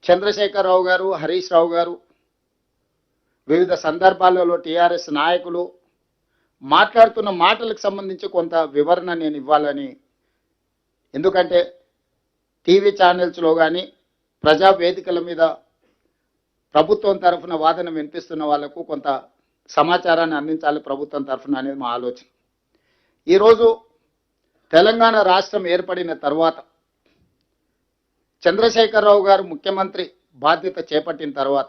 చంద్రశేఖరరావు గారు, హరీష్ రావు గారు వివిధ సందర్భాలలో టీఆర్ఎస్ నాయకులు మాట్లాడుతున్న మాటలకు సంబంధించి కొంత వివరణ నేను ఇవ్వాలని, ఎందుకంటే టీవీ ఛానల్స్లో కానీ ప్రజా వేదికల మీద ప్రభుత్వం తరఫున వాదన వినిపిస్తున్న వాళ్లకు కొంత సమాచారాన్ని అందించాలి ప్రభుత్వం తరఫున అనేది మా ఆలోచన. ఈరోజు తెలంగాణ రాష్ట్రం ఏర్పడిన తర్వాత చంద్రశేఖరరావు గారు ముఖ్యమంత్రి బాధ్యత చేపట్టిన తర్వాత,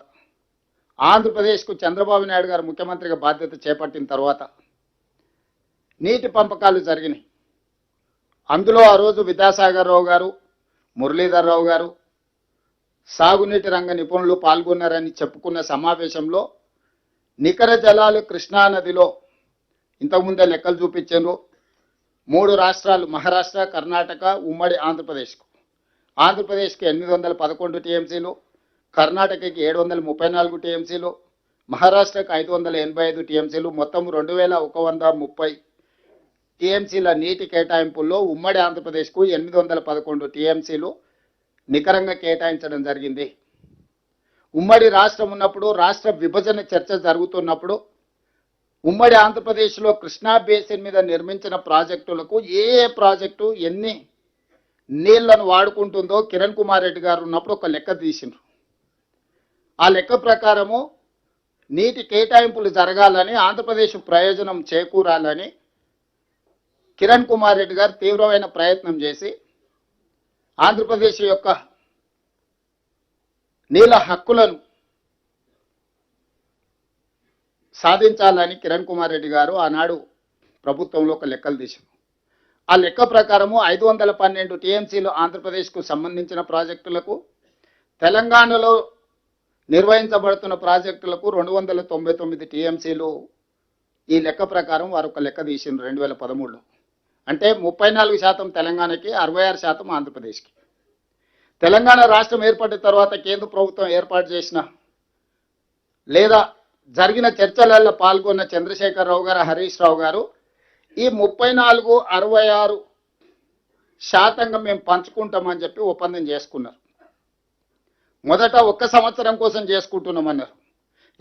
ఆంధ్రప్రదేశ్కు చంద్రబాబు నాయుడు గారు ముఖ్యమంత్రిగా బాధ్యత చేపట్టిన తర్వాత నీటి పంపకాలు జరిగినాయి. అందులో ఆ రోజు విద్యాసాగర్ రావు గారు, మురళీధర్ రావు గారు సాగునీటి రంగ నిపుణులు పాల్గొన్నారని చెప్పుకున్న సమావేశంలో నికర జలాలు కృష్ణానదిలో ఇంతకుముందే లెక్కలు చూపించారు. 3 రాష్ట్రాలు మహారాష్ట్ర, కర్ణాటక, ఉమ్మడి ఆంధ్రప్రదేశ్కి 811 టీఎంసీలు, కర్ణాటకకి 734 టీఎంసీలు, మహారాష్ట్రకు 585 టీఎంసీలు, మొత్తం 2130 టీఎంసీల నీటి కేటాయింపుల్లో ఉమ్మడి ఆంధ్రప్రదేశ్కు 811 టీఎంసీలు నికరంగా కేటాయించడం జరిగింది. ఉమ్మడి రాష్ట్రం ఉన్నప్పుడు, రాష్ట్ర విభజన చర్చ జరుగుతున్నప్పుడు ఉమ్మడి ఆంధ్రప్రదేశ్లో కృష్ణా బేసిన్ మీద నిర్మించిన ప్రాజెక్టులకు ఏ ప్రాజెక్టు ఎన్ని నీళ్లను వాడుకుంటుందో కిరణ్ కుమార్ రెడ్డి గారు ఉన్నప్పుడు ఒక లెక్క తీసిండ్రు. ఆ లెక్క ప్రకారము నీటి కేటాయింపులు జరగాలని, ఆంధ్రప్రదేశ్ ప్రయోజనం చేకూరాలని కిరణ్ కుమార్ రెడ్డి గారు తీవ్రమైన ప్రయత్నం చేసి ఆంధ్రప్రదేశ్ యొక్క నీళ్ళ హక్కులను సాధించాలని కిరణ్ కుమార్ రెడ్డి గారు ఆనాడు ప్రభుత్వంలో ఒక లెక్కలు తీశారు. ఆ లెక్క ప్రకారము 512 టీఎంసీలు ఆంధ్రప్రదేశ్కు సంబంధించిన ప్రాజెక్టులకు, తెలంగాణలో నిర్వహించబడుతున్న ప్రాజెక్టులకు 299 టీఎంసీలు ఈ లెక్క ప్రకారం వారు ఒక లెక్క తీసిండ్రు 2013లో. అంటే 34% తెలంగాణకి, 66% ఆంధ్రప్రదేశ్కి. తెలంగాణ రాష్ట్రం ఏర్పడిన తర్వాత కేంద్ర ప్రభుత్వం ఏర్పాటు చేసిన లేదా జరిగిన చర్చలలో పాల్గొన్న చంద్రశేఖరరావు గారు, హరీష్ రావు గారు ఈ 34, 66% మేము పంచుకుంటామని చెప్పి ఒప్పందం చేసుకున్నారు. మొదట 1 సంవత్సరం కోసం చేసుకుంటున్నామన్నారు.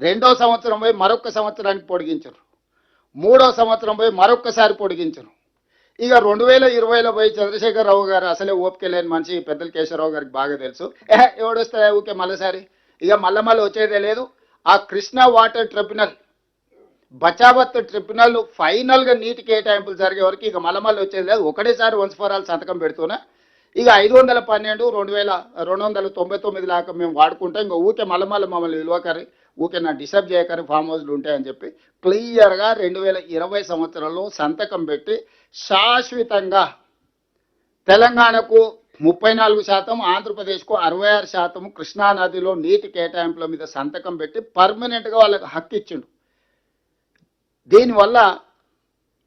2వ సంవత్సరం పోయి మరొక సంవత్సరానికి పొడిగించారు. 3వ సంవత్సరం పోయి మరొకసారి పొడిగించారు. ఇక 2020లో పోయి చంద్రశేఖరరావు గారు అసలే ఓపిక లేని మనిషి, పెద్దల కేశవరావు గారికి బాగా తెలుసు. ఎవడొస్తే ఊకే మళ్ళీసారి ఇక మళ్ళీ వచ్చేదే లేదు. ఆ Krishna water tribunal, Bachawat tribunal ఫైనల్గా నీటి కేటాయింపులు జరిగే వరకు ఇక మళ్ళీ వచ్చేది లేదు. ఒకటేసారి వన్స్ ఫర్ ఆల్ సంతకం పెడుతున్నా ఇక 512, 2299 లాగా మేము వాడుకుంటాం. ఇంకా ఊకే మమ్మల్ని విలువకరి, ఊకే నా డిస్టర్బ్ చేయకరి, ఫామ్ హౌస్లు ఉంటాయని చెప్పి క్లియర్గా 2020 సంవత్సరంలో సంతకం పెట్టి శాశ్వతంగా తెలంగాణకు 34%, ఆంధ్రప్రదేశ్కు 66% కృష్ణానదిలో నీటి కేటాయింపుల మీద సంతకం పెట్టి పర్మనెంట్గా వాళ్ళకి హక్కు ఇచ్చిండు. దీనివల్ల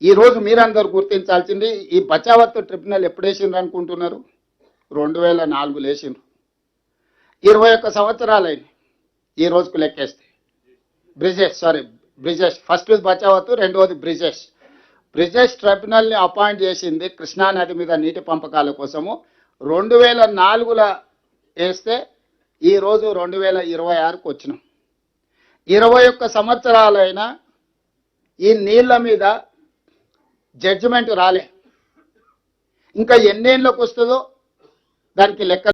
ఈరోజు మీరందరూ గుర్తించాల్సింది, ఈ బచావత్ ట్రిబ్యునల్ ఎప్పుడు వేసిండ్రు అనుకుంటున్నారు? 2004లో వేసిండ్రు. 21 సంవత్సరాలైంది ఈ రోజుకు లెక్కేస్తే. బ్రిజేష్ ఫస్ట్ బచావత్, రెండవది బ్రిజేష్ ట్రిబ్యునల్ని అపాయింట్ చేసింది కృష్ణానది మీద నీటి పంపకాల కోసము 2004లో వేస్తే ఈరోజు 2026కు వచ్చినాం. 21 సంవత్సరాలైనా ఈ నీళ్ల మీద జడ్జిమెంట్ రాలే. ఇంకా ఎన్నేళ్ళకు వస్తుందో దానికి లెక్క